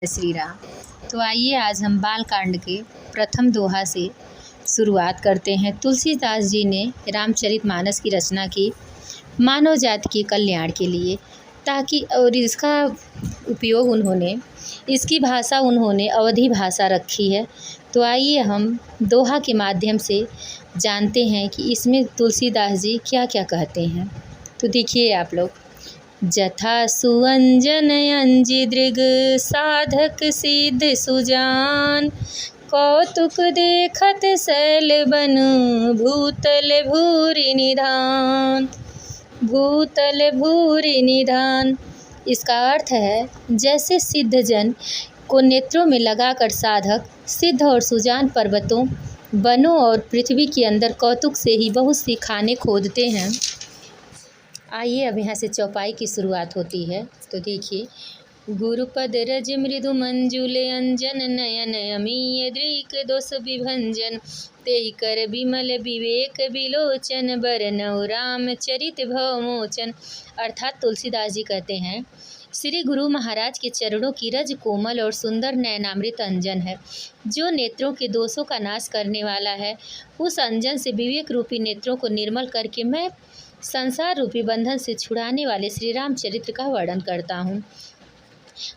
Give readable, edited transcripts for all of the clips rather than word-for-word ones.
श्री राम। तो आइए आज हम बाल कांड के प्रथम दोहा से शुरुआत करते हैं। तुलसीदास जी ने रामचरितमानस की रचना की मानव जाति के कल्याण के लिए, ताकि और इसका उपयोग इसकी भाषा उन्होंने अवधी भाषा रखी है। तो आइए हम दोहा के माध्यम से जानते हैं कि इसमें तुलसीदास जी क्या क्या कहते हैं। तो देखिए आप लोग, जथा सुअंजन अंजि दृग साधक सिद्ध सुजान, कौतुक देखत शैल बनु भूतल भूरि निधान। भूतल भूरि निधान इसका अर्थ है, जैसे सिद्ध जन को नेत्रों में लगाकर साधक सिद्ध और सुजान पर्वतों, वनों और पृथ्वी के अंदर कौतुक से ही बहुत सी खाने खोदते हैं। आइए अब यहाँ से चौपाई की शुरुआत होती है। तो देखिए, गुरुपद रज मृदु मंजुल अंजन नयन अमीय दृक दोष विभंजन, तेहि कर विमल विवेक विलोचन बरनौ राम चरित भवमोचन। अर्थात तुलसीदास जी कहते हैं, श्री गुरु महाराज के चरणों की रज कोमल और सुंदर नयनामृत अंजन है, जो नेत्रों के दोषों का नाश करने वाला है। उस अंजन से विवेक रूपी नेत्रों को निर्मल करके मैं संसार रूपी बंधन से छुड़ाने वाले श्री राम चरित्र का वर्णन करता हूँ।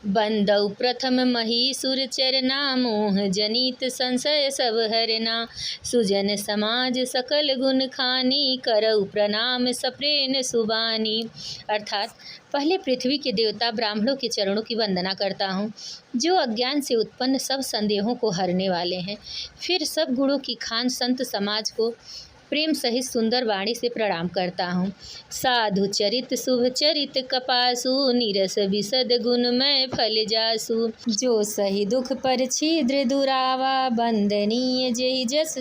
बंदौ प्रथम महीसुर चरना, मोह जनित संशय सब हरना, सुजन समाज सकल गुण खानी, करौ प्रणाम सप्रेन सुबानी। अर्थात पहले पृथ्वी के देवता ब्राह्मणों के चरणों की वंदना करता हूँ, जो अज्ञान से उत्पन्न सब संदेहों को हरने वाले हैं। फिर सब गुणों की खान संत समाज को प्रेम सहित सुंदर वाणी से प्रणाम करता हूँ। साधु चरित शुभ चरित कपासु, नीरस विशद गुणमय फल जासु, जो सही दुख पर छिद्र दुरावा, बंदनीय जेहि जस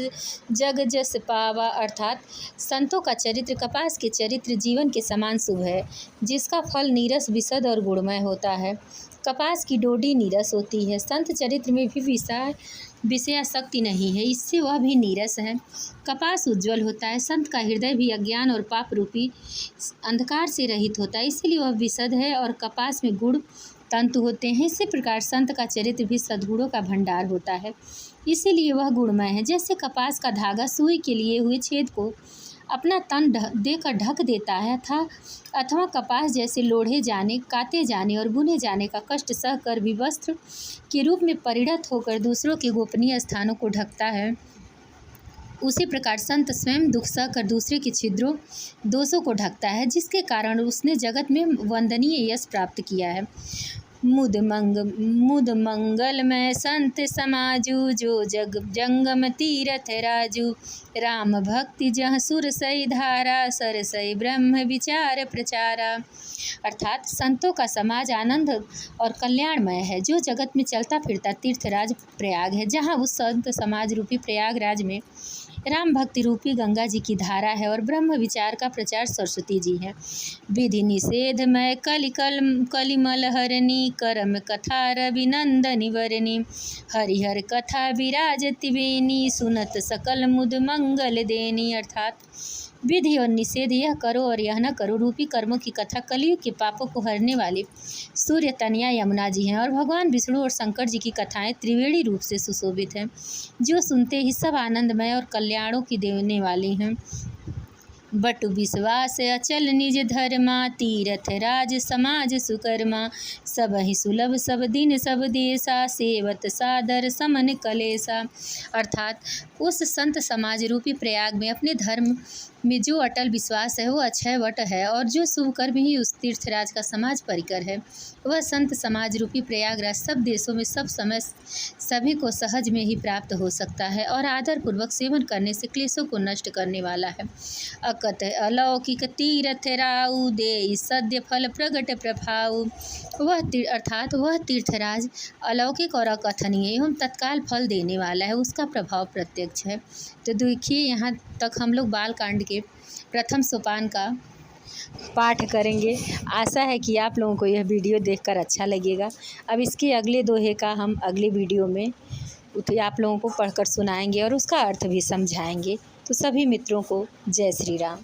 जग जस पावा। अर्थात संतों का चरित्र कपास के चरित्र जीवन के समान शुभ है, जिसका फल नीरस विशद और गुणमय होता है। कपास की डोडी नीरस होती है, संत चरित्र में भी विषयासक्ति नहीं है, इससे वह भी नीरस है। कपास उज्ज्वल होता है, संत का हृदय भी अज्ञान और पाप रूपी अंधकार से रहित होता है, इसलिए वह विशद है और कपास में गुण तंतु होते हैं। इसी प्रकार संत का चरित्र भी सद्गुणों का भंडार होता है, इसीलिए वह गुणमय है। जैसे कपास का धागा सुई के लिए हुए छेद को अपना तन देकर ढक देता है, अथवा कपास जैसे लोढ़े जाने, काते जाने और बुने जाने का कष्ट सहकर भी वस्त्र के रूप में परिणत होकर दूसरों के गोपनीय स्थानों को ढकता है, उसी प्रकार संत स्वयं दुख सहकर दूसरे के छिद्रों दोषों को ढकता है, जिसके कारण उसने जगत में वंदनीय यश प्राप्त किया है। मुद मंगलमय संत समाजु, जो जग जंगम तीरथ राजू, राम भक्ति जह सुर सई धारा, सर सई ब्रह्म विचार प्रचारा। अर्थात संतों का समाज आनंद और कल्याणमय है, जो जगत में चलता फिरता तीर्थराज प्रयाग है, जहाँ उस संत समाज रूपी प्रयागराज में राम भक्ति रूपी गंगा जी की धारा है और ब्रह्म विचार का प्रचार सरस्वती जी है। विधि निषेध मय कलिमल हरणी, करम कथा रविनंदनी वरणी, हरिहर कथा विराजति बेनी, सुनत सकल मुद मंगल देनी। अर्थात विधि और निषेध, यह करो और यह न करो रूपी कर्मों की कथा कलयुग के पापों को हरने वाले सूर्य तनया यमुना जी हैं, और भगवान विष्णु और शंकर जी की कथाएं त्रिवेणी रूप से सुशोभित हैं, जो सुनते ही सब आनंदमय और कल्याणों की देने वाली हैं। बटु विश्वास अचल निज धर्मा, तीरथ राज समाज सुकर्मा, सब ही सुलभ सब दिन सब देशा, सेवत सादर समन कलेसा। अर्थात उस संत समाज रूपी प्रयाग में अपने धर्म में जो अटल विश्वास है, वो अक्षय वट है, और जो शुभ कर्म ही उस तीर्थराज का समाज परिकर है। वह संत समाज रूपी प्रयागराज सब देशों में सब समय सभी को सहज में ही प्राप्त हो सकता है, और आदर पूर्वक सेवन करने से क्लेशों को नष्ट करने वाला है। अकत अलौकिक तीर्थ राउ, दे सद्य फल प्रगट प्रभाव। अर्थात वह तीर्थराज अलौकिक और अकथनीय एवं तत्काल फल देने वाला है, उसका प्रभाव प्रत्यक्ष है। तो देखिए, यहाँ तक हम लोग बाल कांड के प्रथम सोपान का पाठ करेंगे। आशा है कि आप लोगों को यह वीडियो देखकर अच्छा लगेगा। अब इसके अगले दोहे का हम अगले वीडियो में आप लोगों को पढ़कर सुनाएंगे और उसका अर्थ भी समझाएंगे। तो सभी मित्रों को जय श्री राम।